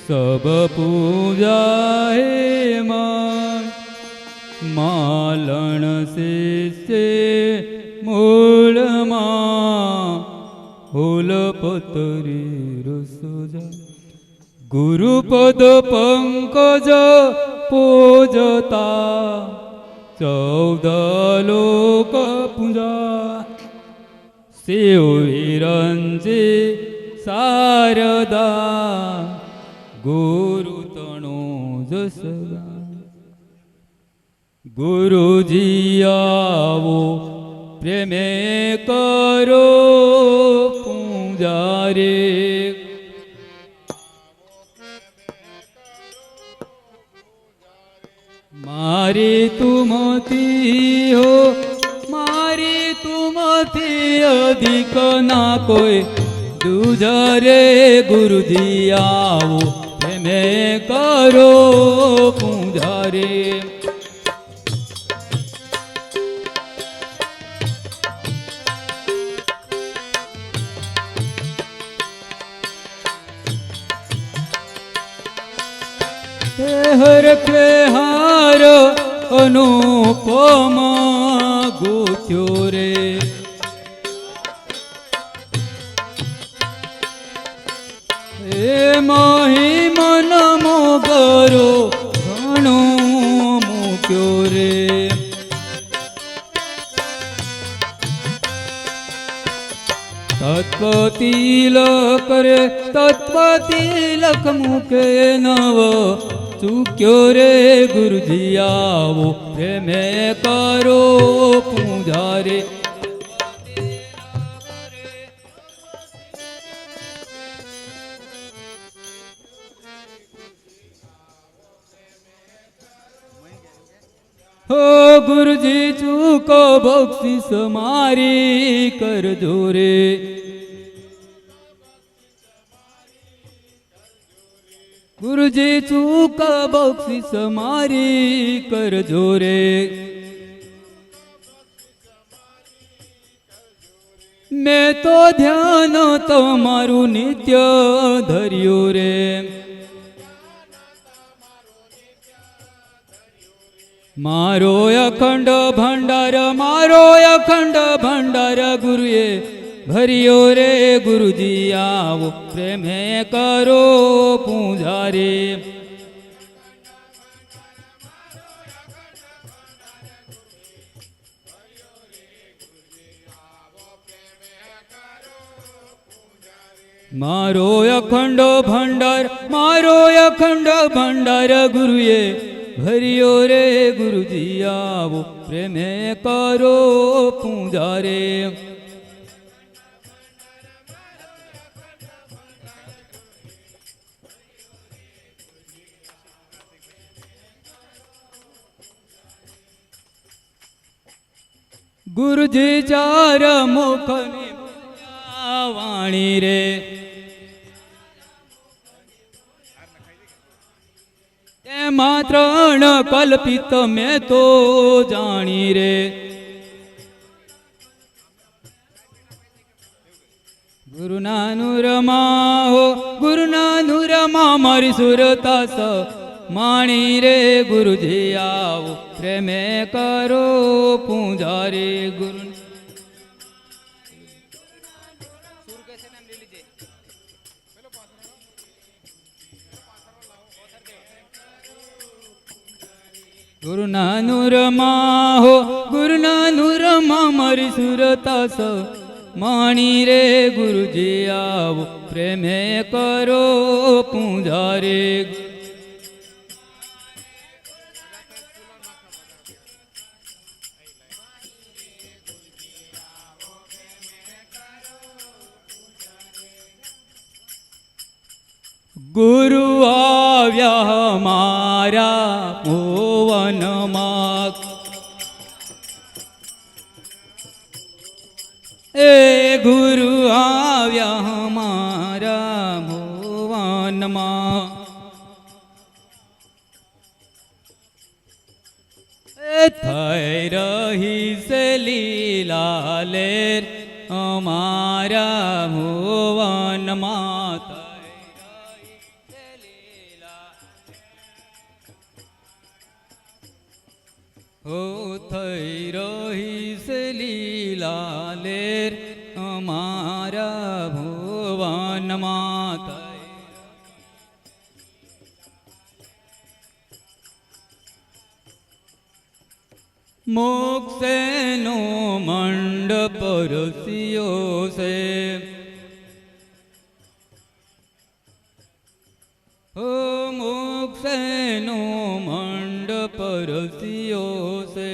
सब पूजा हे मालण से मूल मूल पतरी रसजा गुरुपद पंकज पूजता 14 लोक पूजा शिव विरंजी शारदा गुरु तणो जसगा गुरुजी आवो प्रेमे करो पूजा रे मारी तुमती हो मारी तुमती अधिक ना कोई दूजा रे गुरुजी आओ प्रेमे करो पूजा रे हर के हार अनुपम गुथ्यो रे मोही मन मोगरो घणो मुक्यो रे तत्वतिलक रे तत्वतिलक मुके नव चूक्यो रे गुरुजी आवो प्रेमे करो पूजा रे हो गुरुजी चूको बख्शिश मारी कर जोरे गुरुजी चूका बख्शिश मारी कर जोरे मैं तो ध्यान तमारू नित्य धर्यो रे मारो अखंड भंडार गुरुए भरियो रे गुरुजी आवो प्रेमे करो पूजा रे मारो अखंड भंडार गुरुए भरियो रे गुरुजी आवो प्रेमे करो पूजा रे गुरुजी चार मुखनी वाणी रे मात्र कल्पित में तो जानी रे गुरु नानुरमा हो गुरु नानुरमा मारी सुरतास माणी रे गुरुजी आओ प्रेमे करो पूजा रे गुरु गुरु नानुरमा हो गुरु नानुरमा मारी सुरतास माणी रे गुरुजी आओ प्रेमे करो पूजा रे गुरु आव्या हमारा भुवन माग ए गुरु आव्या हमारा भुवन माग थई रही से लीला लेर हमारा भुवन माता હો થઈ રહી છે લીલા લેર અમારા ભુવનમાં થઈ. મોક્ષનો મંડપ રસ્યો છે, ઓ મોક્ષનો મંડપ રસ્યો છે,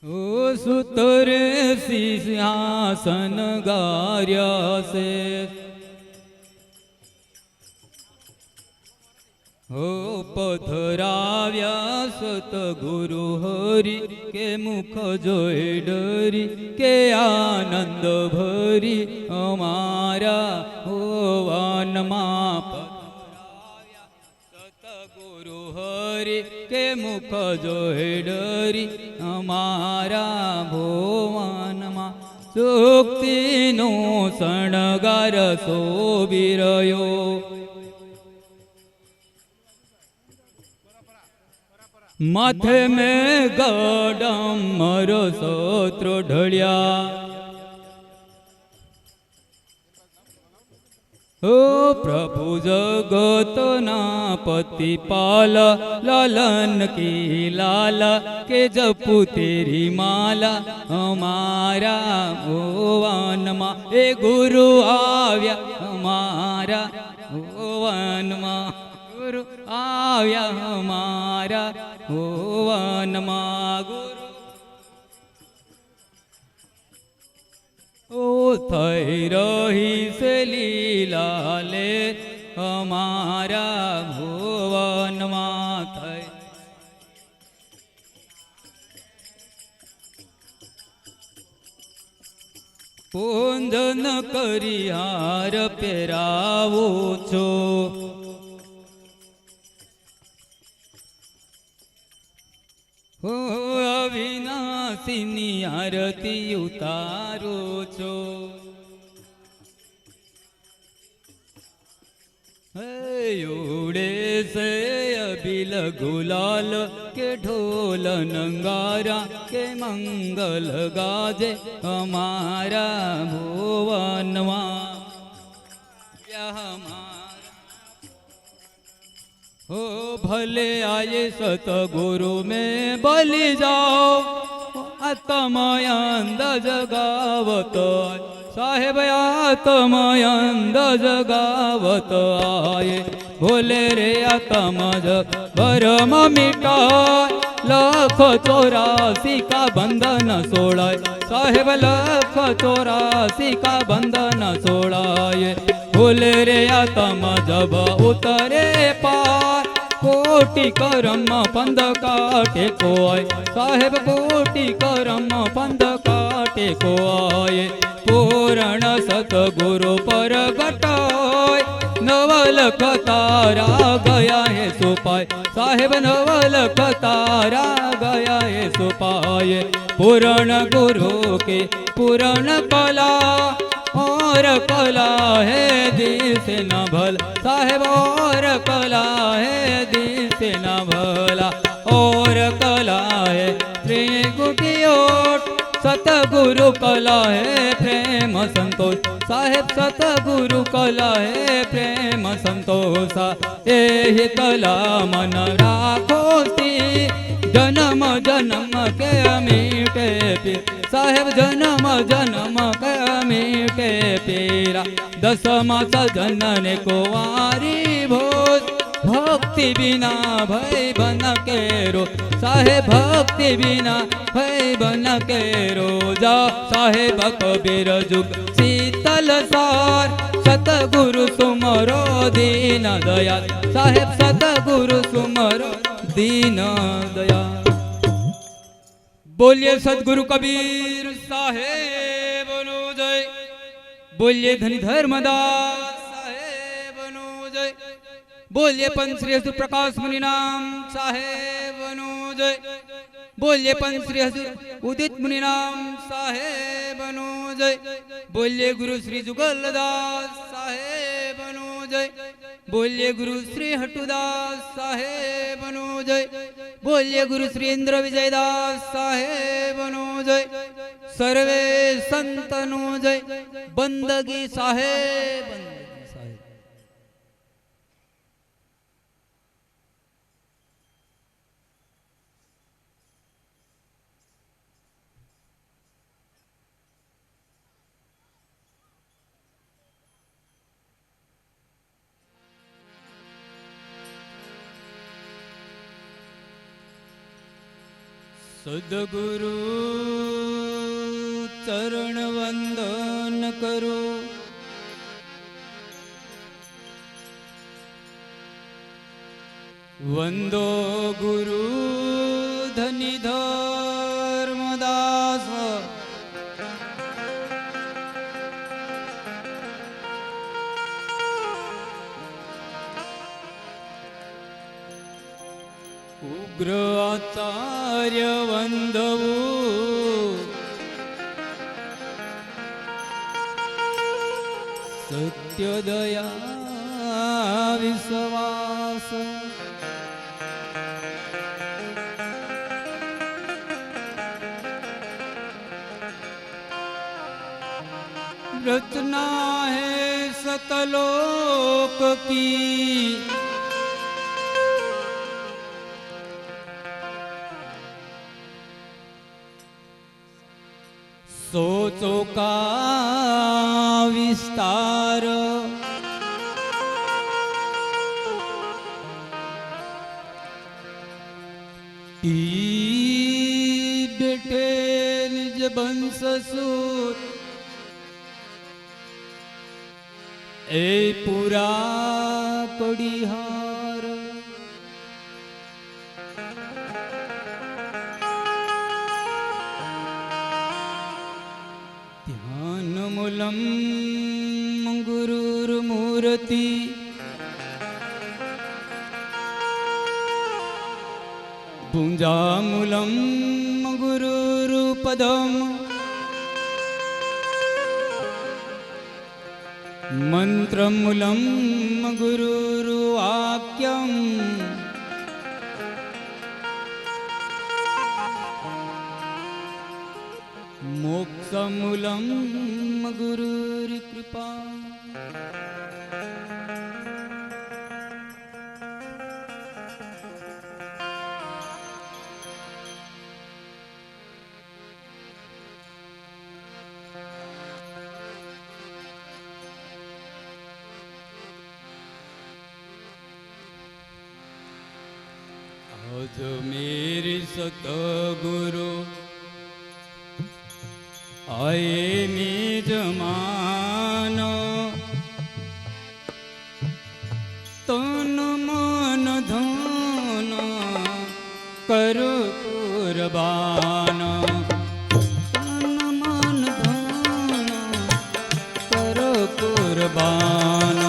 ઓ સુતરે સિંહાસન ગાર્યા છે, હો પધરાવ્યા સતગુરુ હરિ કે મુખ જોઈ ડરી કે આનંદ ભરી અમારા હોવાનમાં પધરાવ્યા સતગુરુ હરિ કે મુખ જોઈ ડરી અમારા ભુવનમાં સુક્તિનો શણગાર શોભી રહ્યો. માથે મેં ગડમર સત્ર ઢળ્યા, ઓ પ્રભુ જગતના પતિપાલ લાલન કી લાલા કે જપુ તેરી માલા અમારા ભુવનમાં. એ ગુરુ આવ્યા અમારા ભુવનમાં, ગુરુ આવ્યા અમારા ભુવનમાં. ગુરુ ઓ થઈ રહી છે લીલા લેર અમારા ભુવનમાં થઈ. પૂંજન કરી હાર પહેરાવો છો, હો અવિનાશીની આરતી ઉતારો છો. હે ઉડે છે અબિલ ગુલાલ કે ઢોલ નંગારા કે મંગલ ગાજે અમારા ભુવનમાં. हो भले आए सतगुरु में बलि जाओ, आत्मयंद जगावत साहेब आत्मयंद जगावत आए. भोले रे आत्म जग भरम मिटाय, लख 84 का बंधन सोड़ाय साहेब, लख 84 का बंधन सोड़ाए. भोले रे आत्म जब उतरे पार, कोटि करम पंद काटे को आए साहेब, कोटि करम पंद काटे को आए. पूर्ण सतगुरु पर गटाय, नवलख तारा गया है सुपाय साहेब, नवलख तारा गया है सुपाय. पूर्ण गुरु के पूर्ण कला, और कला है दिल से न भला साहेब, और कला है दिल से न भला. और कला है त्रिगुण की ओट, सतगुरु कला है प्रेम संतोष साहेब, सतगुरु कला है प्रेम संतोषा. यही कला मन राखो सी, जन्म जन्म के मीटे पीर साहेब, जन्म जन्म के मीटे पीरा. दसमा सजन ने कुंवारी भोज, भक्ति बिना भय बन के रो साहेब, भक्ति बिना भय बन के रोजा. साहेब कबीर जुग शीतल सार, सतगुरु सुमरो दीन दयाल साहेब, सतगुरु सुमरो दीन दयाल. बोलिए सतगुरु कबीर साहेब नो जय, बोलिए धनी धर्मदास साहेब नो जय, बोलिए पंच श्री हजूर प्रकाश मुनि नाम साहेब नो जय, बोलिए पंच श्री हजूर उदित मुनि नाम साहेब नो जय, बोलिए गुरु श्री जुगलदास साहेब नो जय, बोलिए गुरु श्री हटुदास साहेबनु जय। बोलिए गुरु श्री इंद्र विजयदास साहेबनु जय। सर्वे संतनु जय। बंदगी साहेब बंदगी साहेब। सदगुरु चरण वंदन करो। वंदो गुरु धनी धर्मदास। उग्र आचार्य वंदवु। सत्य दया विश्वास। रचना है सतलोक की। सोचो का विस्तार। बैठे निज बंश सूत। ए पूरा कड़ीहार। ध्यान मूलम गुरुर्मूर्ति। भुंजामूलम गुरुरुपदम। मंत्रमूलम गुरुरुवाक्यम। मोक्षमूलम गुरुर्कृपा। आज मेरे सतगुरु आए मेजमानो। तन मन धन करो कुर्बान। तन मन धन करो कुर्बान।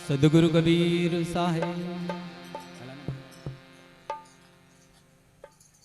સદગુરુ કબીર સાહેબ